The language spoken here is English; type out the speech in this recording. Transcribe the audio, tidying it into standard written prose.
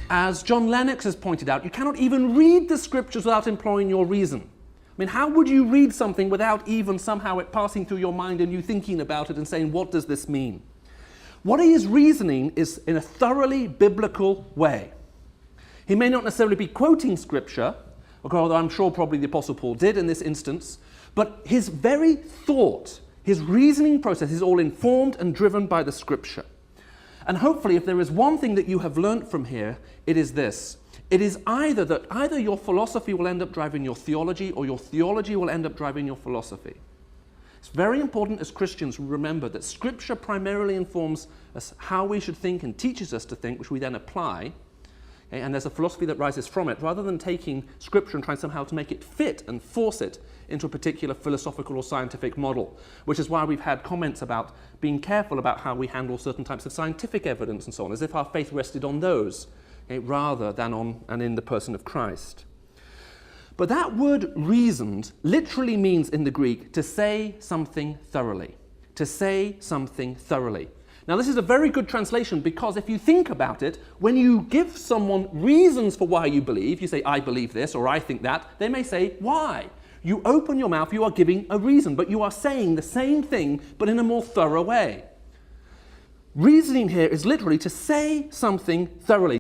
As John Lennox has pointed out, you cannot even read the scriptures without employing your reason. I mean, how would you read something without even somehow it passing through your mind and you thinking about it and saying, what does this mean? What he is reasoning is in a thoroughly biblical way. He may not necessarily be quoting scripture, although I'm sure probably the Apostle Paul did in this instance, but his very thought, his reasoning process is all informed and driven by the scripture. And hopefully, if there is one thing that you have learnt from here, it is this. It is either your philosophy will end up driving your theology, or your theology will end up driving your philosophy. It's very important as Christians we remember that Scripture primarily informs us how we should think and teaches us to think, which we then apply. Okay? And there's a philosophy that rises from it, rather than taking Scripture and trying somehow to make it fit and force it into a particular philosophical or scientific model, which is why we've had comments about being careful about how we handle certain types of scientific evidence and so on, as if our faith rested on those, okay, rather than on and in the person of Christ. But that word reasoned literally means in the Greek to say something thoroughly. To say something thoroughly. Now this is a very good translation because if you think about it, when you give someone reasons for why you believe, you say, I believe this or I think that, they may say, why? You open your mouth, you are giving a reason, but you are saying the same thing, but in a more thorough way. Reasoning here is literally to say something thoroughly.